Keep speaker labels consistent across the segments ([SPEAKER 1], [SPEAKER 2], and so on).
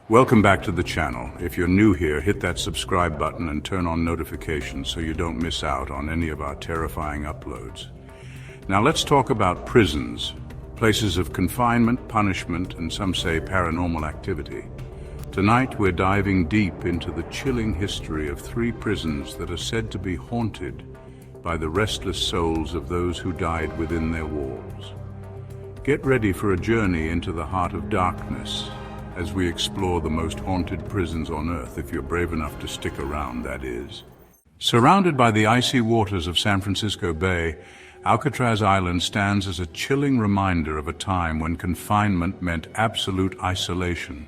[SPEAKER 1] Welcome back to the channel. If you're new here, hit that subscribe button and turn on notifications so you don't miss out on any of our terrifying uploads. Now let's talk about prisons, places of confinement, punishment, and some say paranormal activity. Tonight we're diving deep into the chilling history of 3 prisons that are said to be haunted by the restless souls of those who died within their walls. Get ready for a journey into the heart of darkness as we explore the most haunted prisons on Earth, if you're brave enough to stick around, that is. Surrounded by the icy waters of San Francisco Bay, Alcatraz Island stands as a chilling reminder of a time when confinement meant absolute isolation.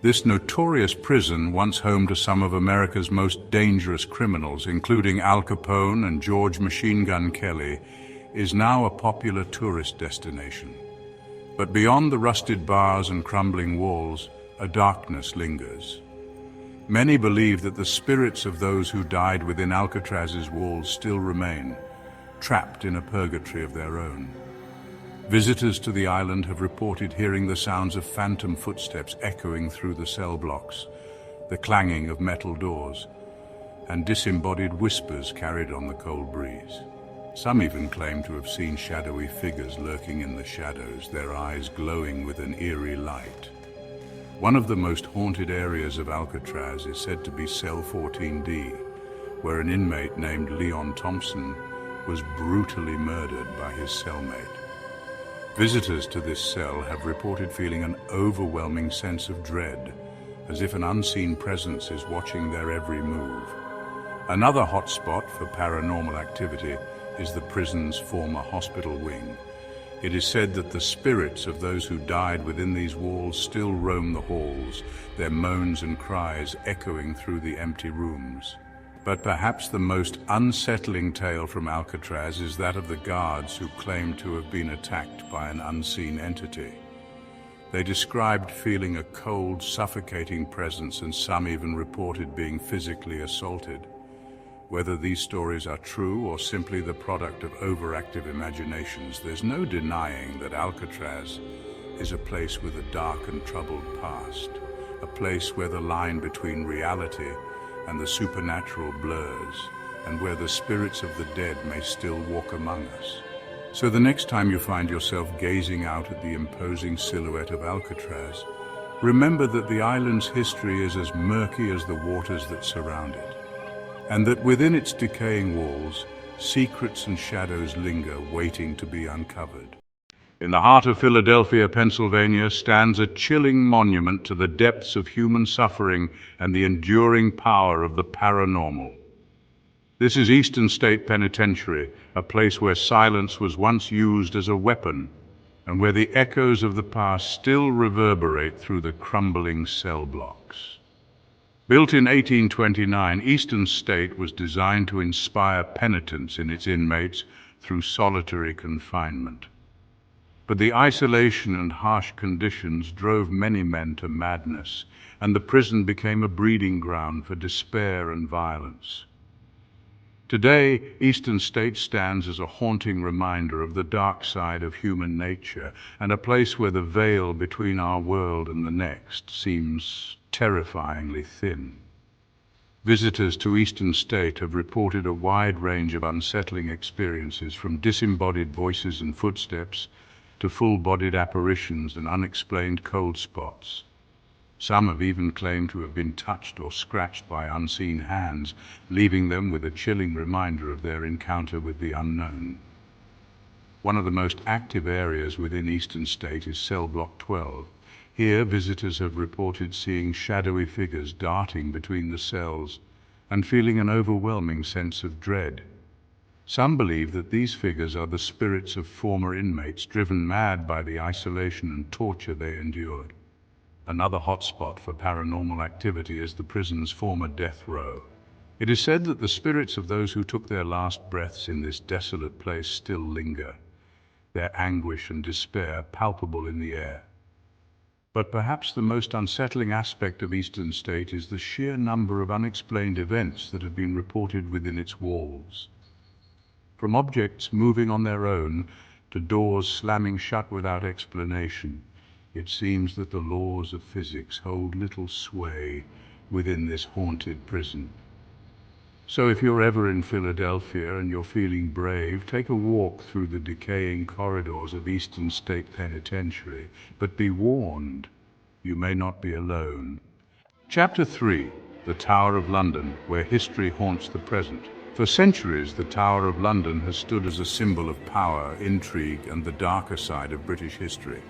[SPEAKER 1] This notorious prison, once home to some of America's most dangerous criminals, including Al Capone and George Machine Gun Kelly, is now a popular tourist destination. But beyond the rusted bars and crumbling walls, a darkness lingers. Many believe that the spirits of those who died within Alcatraz's walls still remain, trapped in a purgatory of their own. Visitors to the island have reported hearing the sounds of phantom footsteps echoing through the cell blocks, the clanging of metal doors, and disembodied whispers carried on the cold breeze. Some even claim to have seen shadowy figures lurking in the shadows, their eyes glowing with an eerie light. One of the most haunted areas of Alcatraz is said to be Cell 14D, where an inmate named Leon Thompson was brutally murdered by his cellmate. Visitors to this cell have reported feeling an overwhelming sense of dread, as if an unseen presence is watching their every move. Another hotspot for paranormal activity is the prison's former hospital wing. It is said that the spirits of those who died within these walls still roam the halls, their moans and cries echoing through the empty rooms. But perhaps the most unsettling tale from Alcatraz is that of the guards who claimed to have been attacked by an unseen entity. They described feeling a cold, suffocating presence, and some even reported being physically assaulted. Whether these stories are true or simply the product of overactive imaginations, there's no denying that Alcatraz is a place with a dark and troubled past, a place where the line between reality and the supernatural blurs, and where the spirits of the dead may still walk among us. So the next time you find yourself gazing out at the imposing silhouette of Alcatraz, remember that the island's history is as murky as the waters that surround it, and that within its decaying walls, secrets and shadows linger, waiting to be uncovered. In the heart of Philadelphia, Pennsylvania, stands a chilling monument to the depths of human suffering and the enduring power of the paranormal. This is Eastern State Penitentiary, a place where silence was once used as a weapon, and where the echoes of the past still reverberate through the crumbling cell blocks. Built in 1829, Eastern State was designed to inspire penitence in its inmates through solitary confinement. But the isolation and harsh conditions drove many men to madness, and the prison became a breeding ground for despair and violence. Today, Eastern State stands as a haunting reminder of the dark side of human nature, and a place where the veil between our world and the next seems terrifyingly thin. Visitors to Eastern State have reported a wide range of unsettling experiences, from disembodied voices and footsteps to full-bodied apparitions and unexplained cold spots. Some have even claimed to have been touched or scratched by unseen hands, leaving them with a chilling reminder of their encounter with the unknown. One of the most active areas within Eastern State is Cell Block 12. Here, visitors have reported seeing shadowy figures darting between the cells and feeling an overwhelming sense of dread. Some believe that these figures are the spirits of former inmates driven mad by the isolation and torture they endured. Another hotspot for paranormal activity is the prison's former death row. It is said that the spirits of those who took their last breaths in this desolate place still linger, their anguish and despair palpable in the air. But perhaps the most unsettling aspect of Eastern State is the sheer number of unexplained events that have been reported within its walls. From objects moving on their own to doors slamming shut without explanation, it seems that the laws of physics hold little sway within this haunted prison. So if you're ever in Philadelphia and you're feeling brave, take a walk through the decaying corridors of Eastern State Penitentiary, but be warned, you may not be alone. Chapter 3, The Tower of London, where history haunts the present. For centuries, the Tower of London has stood as a symbol of power, intrigue, and the darker side of British history.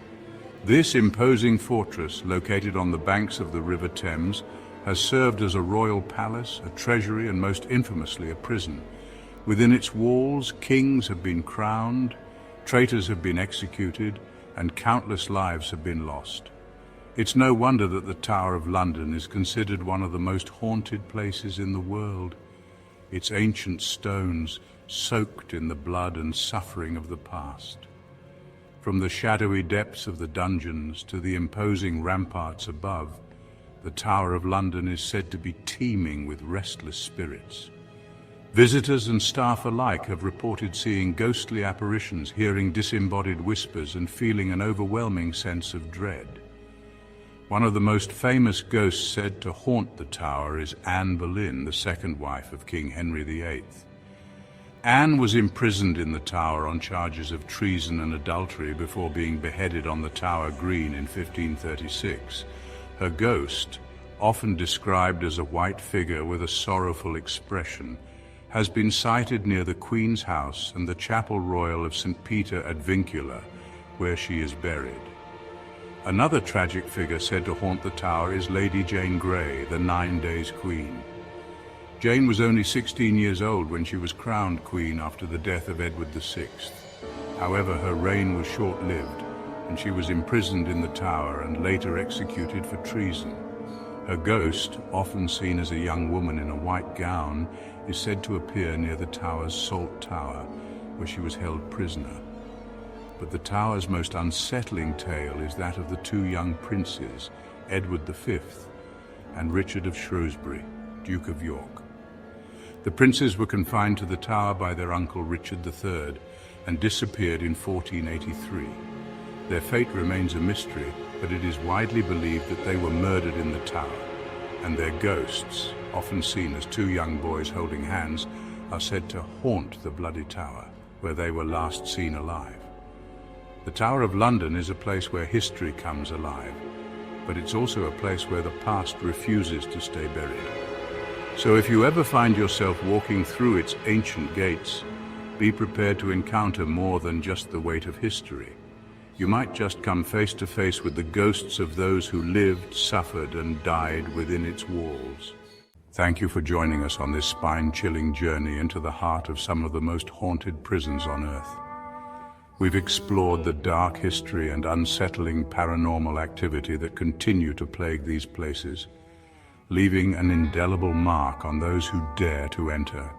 [SPEAKER 1] This imposing fortress, located on the banks of the River Thames, has served as a royal palace, a treasury, and most infamously a prison. Within its walls, kings have been crowned, traitors have been executed, and countless lives have been lost. It's no wonder that the Tower of London is considered one of the most haunted places in the world. Its ancient stones soaked in the blood and suffering of the past. From the shadowy depths of the dungeons to the imposing ramparts above, the Tower of London is said to be teeming with restless spirits. Visitors and staff alike have reported seeing ghostly apparitions, hearing disembodied whispers, and feeling an overwhelming sense of dread. One of the most famous ghosts said to haunt the tower is Anne Boleyn, the second wife of King Henry VIII. Anne was imprisoned in the tower on charges of treason and adultery before being beheaded on the Tower Green in 1536. Her ghost, often described as a white figure with a sorrowful expression, has been sighted near the Queen's house and the Chapel Royal of St. Peter ad Vincula, where she is buried. Another tragic figure said to haunt the tower is Lady Jane Grey, the 9 Days Queen. Jane was only 16 years old when she was crowned queen after the death of Edward VI. However, her reign was short-lived, and she was imprisoned in the tower and later executed for treason. Her ghost, often seen as a young woman in a white gown, is said to appear near the tower's Salt Tower, where she was held prisoner. But the tower's most unsettling tale is that of the two young princes, Edward V and Richard of Shrewsbury, Duke of York. The princes were confined to the tower by their uncle Richard III and disappeared in 1483. Their fate remains a mystery, but it is widely believed that they were murdered in the tower, and their ghosts, often seen as two young boys holding hands, are said to haunt the bloody tower, where they were last seen alive. The Tower of London is a place where history comes alive, but it's also a place where the past refuses to stay buried. So if you ever find yourself walking through its ancient gates, be prepared to encounter more than just the weight of history. You might just come face to face with the ghosts of those who lived, suffered, and died within its walls. Thank you for joining us on this spine-chilling journey into the heart of some of the most haunted prisons on Earth. We've explored the dark history and unsettling paranormal activity that continue to plague these places, leaving an indelible mark on those who dare to enter.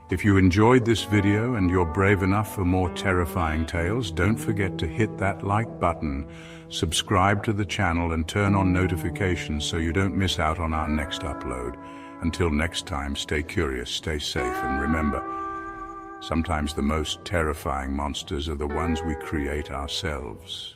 [SPEAKER 1] If you enjoyed this video and you're brave enough for more terrifying tales, don't forget to hit that like button, subscribe to the channel, and turn on notifications so you don't miss out on our next upload. Until next time, stay curious, stay safe, and remember, sometimes the most terrifying monsters are the ones we create ourselves.